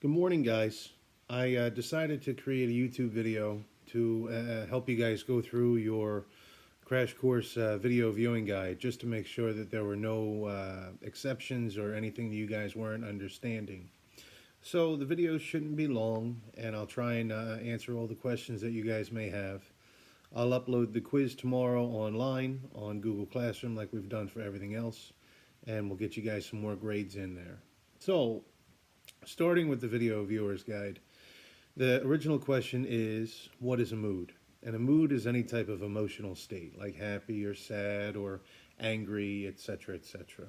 Good morning, guys. I decided to create a YouTube video to help you guys go through your crash course video viewing guide just to make sure that there were no exceptions or anything that you guys weren't understanding. So the video shouldn't be long, and I'll try and answer all the questions that you guys may have. I'll upload the quiz tomorrow online on Google Classroom like we've done for everything else, and we'll get you guys some more grades in there. So, starting with the video viewer's guide, the original question is, what is a mood? And a mood is any type of emotional state, like happy or sad or angry, etc., etc.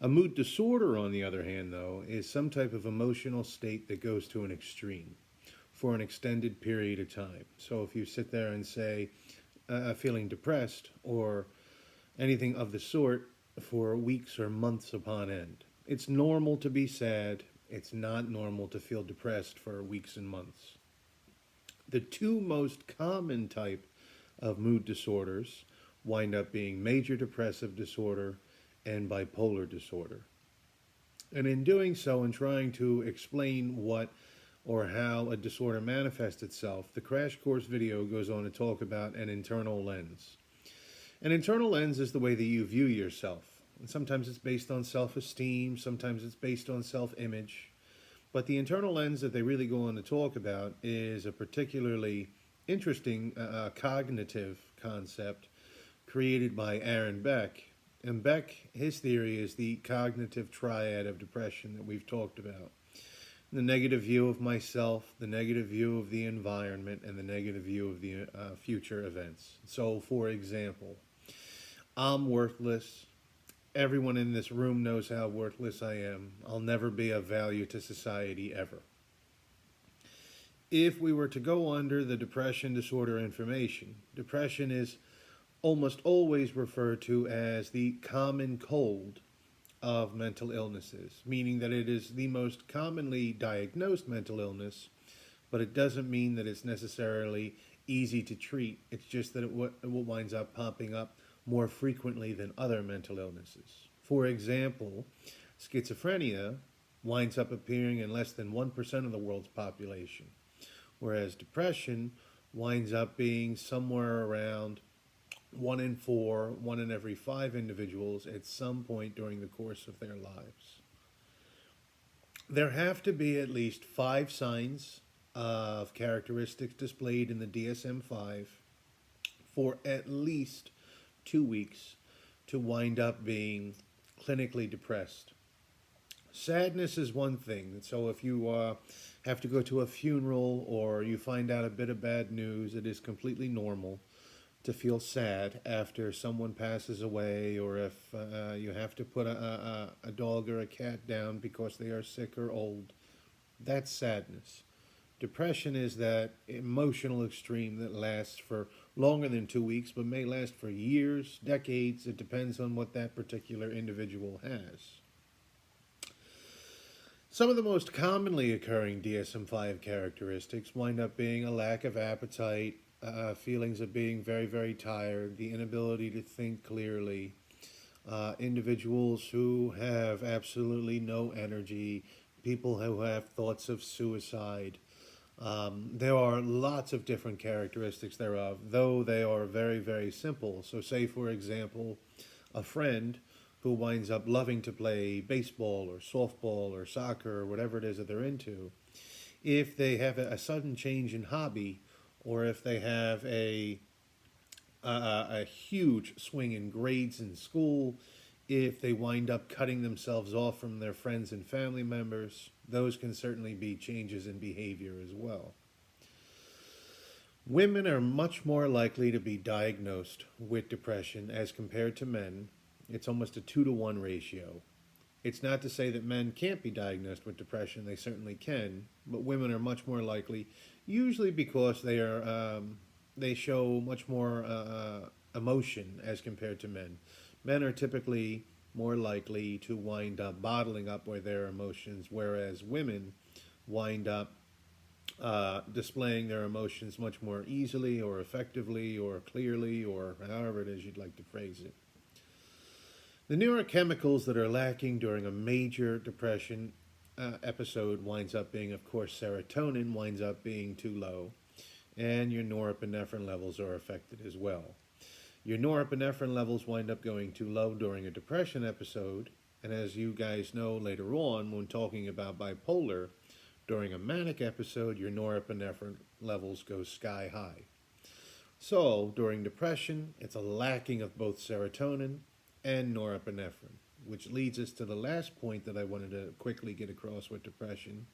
A mood disorder, on the other hand, though, is some type of emotional state that goes to an extreme for an extended period of time. So if you sit there and say, feeling depressed or anything of the sort for weeks or months upon end, it's normal to be sad. It's not normal to feel depressed for weeks and months. The two most common type of mood disorders wind up being major depressive disorder and bipolar disorder. And in doing so and trying to explain what or how a disorder manifests itself, the crash course video goes on to talk about an internal lens. An internal lens is the way that you view yourself. And sometimes it's based on self-esteem, sometimes it's based on self-image. But the internal lens that they really go on to talk about is a particularly interesting cognitive concept created by Aaron Beck. And Beck, his theory is the cognitive triad of depression that we've talked about. The negative view of myself, the negative view of the environment, and the negative view of the future events. So, for example, I'm worthless. Everyone in this room knows how worthless I am. I'll never be of value to society ever. If we were to go under the depression disorder information, depression is almost always referred to as the common cold of mental illnesses, meaning that it is the most commonly diagnosed mental illness, but it doesn't mean that it's necessarily easy to treat. It's just that it winds up popping up more frequently than other mental illnesses. For example, schizophrenia winds up appearing in less than 1% of the world's population, whereas depression winds up being somewhere around 1 in 4, 1 in every 5 individuals at some point during the course of their lives. There have to be at least 5 signs of characteristics displayed in the DSM-5 for at least 2 weeks to wind up being clinically depressed. Sadness is one thing. So if you have to go to a funeral or you find out a bit of bad news, it is completely normal to feel sad after someone passes away, or if you have to put a dog or a cat down because they are sick or old. That's sadness. Depression is that emotional extreme that lasts for longer than 2 weeks, but may last for years, decades. It depends on what that particular individual has. Some of the most commonly occurring DSM-5 characteristics wind up being a lack of appetite, feelings of being very, very tired, the inability to think clearly, individuals who have absolutely no energy, people who have thoughts of suicide. There are lots of different characteristics thereof, though they are very, very simple. So say, for example, a friend who winds up loving to play baseball or softball or soccer or whatever it is that they're into, if they have a sudden change in hobby, or if they have a huge swing in grades in school, if they wind up cutting themselves off from their friends and family members, those can certainly be changes in behavior as well. Women are much more likely to be diagnosed with depression as compared to men. It's almost a 2-to-1 ratio. It's not to say that men can't be diagnosed with depression. They certainly can, but women are much more likely, usually because they show much more emotion as compared to men. Men are typically more likely to wind up bottling up their emotions, whereas women wind up displaying their emotions much more easily or effectively or clearly, or however it is you'd like to phrase it. The neurochemicals that are lacking during a major depression episode winds up being, of course, serotonin winds up being too low, and your norepinephrine levels are affected as well. Your norepinephrine levels wind up going too low during a depression episode, and as you guys know later on when talking about bipolar, during a manic episode, your norepinephrine levels go sky high. So, during depression, it's a lacking of both serotonin and norepinephrine, which leads us to the last point that I wanted to quickly get across with depression,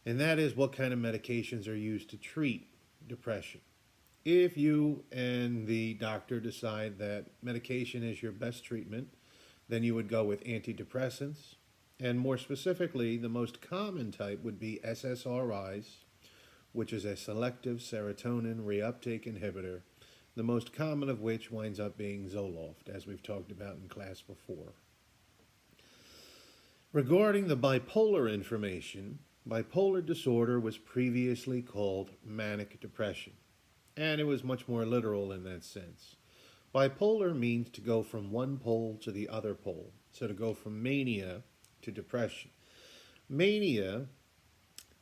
and that is what kind of medications are used to treat depression. If you and the doctor decide that medication is your best treatment, then you would go with antidepressants. And more specifically, the most common type would be SSRIs, which is a selective serotonin reuptake inhibitor, the most common of which winds up being Zoloft, as we've talked about in class before. Regarding the bipolar information, bipolar disorder was previously called manic depression, and it was much more literal in that sense. Bipolar means to go from one pole to the other pole, so to go from mania to depression. Mania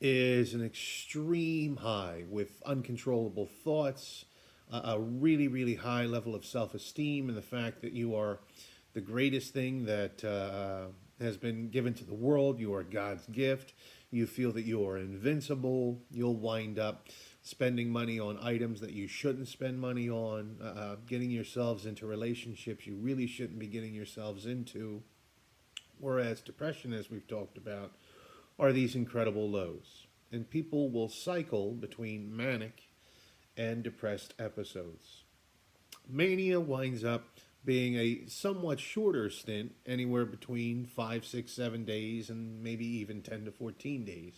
is an extreme high with uncontrollable thoughts, a really, really high level of self-esteem, and the fact that you are the greatest thing that has been given to the world. You are God's gift. You feel that you are invincible. You'll wind up spending money on items that you shouldn't spend money on, getting yourselves into relationships you really shouldn't be getting yourselves into. Whereas depression, as we've talked about, are these incredible lows. And people will cycle between manic and depressed episodes. Mania winds up being a somewhat shorter stint, anywhere between 5, 6, 7 days and maybe even 10 to 14 days.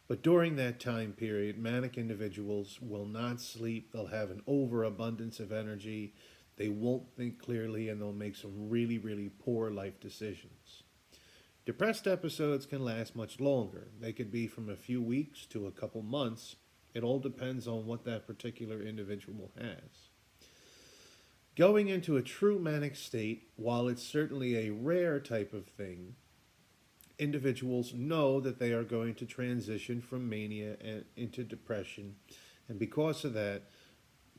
But during that time period, manic individuals will not sleep. They'll have an overabundance of energy. They won't think clearly, and they'll make some really, really poor life decisions. Depressed episodes can last much longer. They could be from a few weeks to a couple months. It all depends on what that particular individual has. Going into a true manic state, while it's certainly a rare type of thing, individuals know that they are going to transition from mania and into depression, and because of that,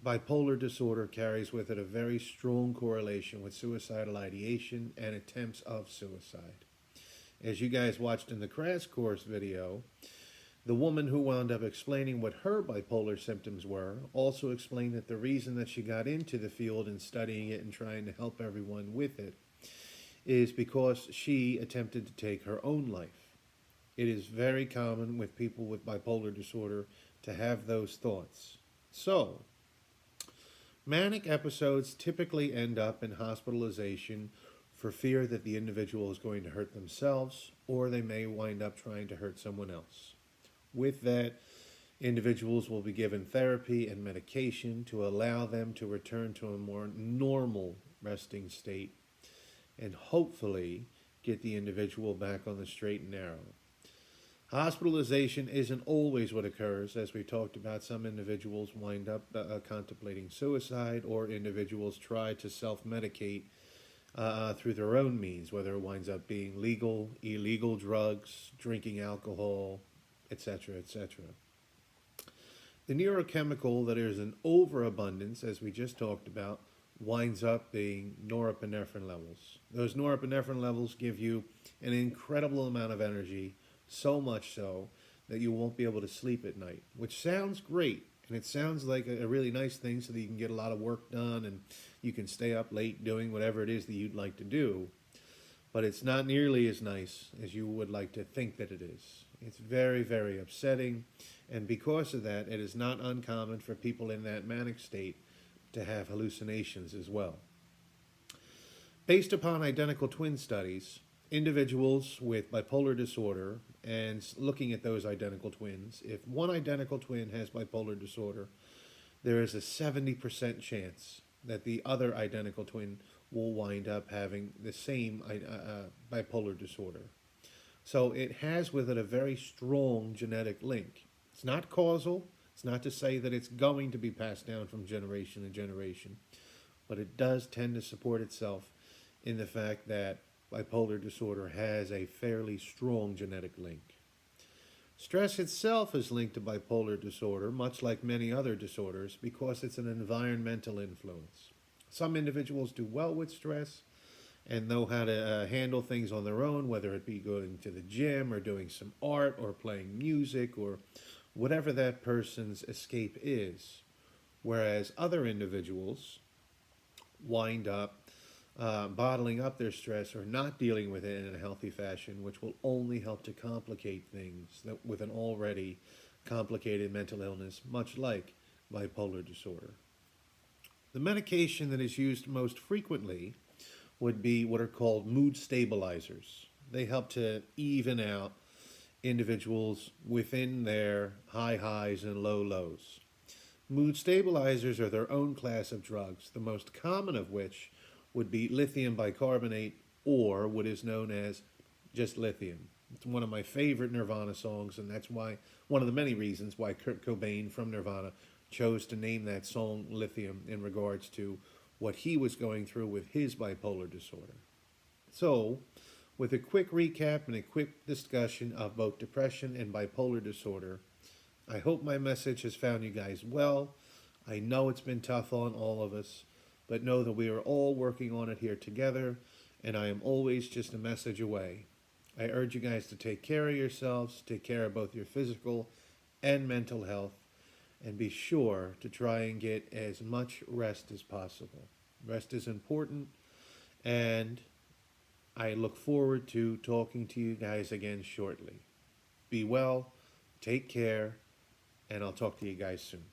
bipolar disorder carries with it a very strong correlation with suicidal ideation and attempts of suicide. As you guys watched in the crash course video, the woman who wound up explaining what her bipolar symptoms were also explained that the reason that she got into the field and studying it and trying to help everyone with it is because she attempted to take her own life. It is very common with people with bipolar disorder to have those thoughts. So, manic episodes typically end up in hospitalization for fear that the individual is going to hurt themselves, or they may wind up trying to hurt someone else. With that, individuals will be given therapy and medication to allow them to return to a more normal resting state and hopefully get the individual back on the straight and narrow. Hospitalization isn't always what occurs. As we talked about, some individuals wind up contemplating suicide, or individuals try to self-medicate through their own means, whether it winds up being legal, illegal drugs, drinking alcohol, etc., etc. The neurochemical that is in overabundance, as we just talked about, winds up being norepinephrine levels. Those norepinephrine levels give you an incredible amount of energy, so much so that you won't be able to sleep at night, which sounds great, and it sounds like a really nice thing so that you can get a lot of work done and you can stay up late doing whatever it is that you'd like to do, but it's not nearly as nice as you would like to think that it is. It's very, very upsetting, and because of that, it is not uncommon for people in that manic state to have hallucinations as well. Based upon identical twin studies, individuals with bipolar disorder, and looking at those identical twins, if one identical twin has bipolar disorder, there is a 70% chance that the other identical twin will wind up having the same bipolar disorder. So it has with it a very strong genetic link. It's not causal. It's not to say that it's going to be passed down from generation to generation, but it does tend to support itself in the fact that bipolar disorder has a fairly strong genetic link. Stress itself is linked to bipolar disorder, much like many other disorders, because it's an environmental influence. Some individuals do well with stress and know how to handle things on their own, whether it be going to the gym or doing some art or playing music or whatever that person's escape is. Whereas other individuals wind up bottling up their stress or not dealing with it in a healthy fashion, which will only help to complicate things that, with an already complicated mental illness, much like bipolar disorder. The medication that is used most frequently would be what are called mood stabilizers. They help to even out individuals within their high highs and low lows. Mood stabilizers are their own class of drugs, the most common of which would be lithium bicarbonate, or what is known as just lithium. It's one of my favorite Nirvana songs, and that's why one of the many reasons why Kurt Cobain from Nirvana chose to name that song Lithium in regards to what he was going through with his bipolar disorder. So, with a quick recap and a quick discussion of both depression and bipolar disorder, I hope my message has found you guys well. I know it's been tough on all of us, but know that we are all working on it here together, and I am always just a message away. I urge you guys to take care of yourselves, take care of both your physical and mental health, and be sure to try and get as much rest as possible. Rest is important, and I look forward to talking to you guys again shortly. Be well, take care, and I'll talk to you guys soon.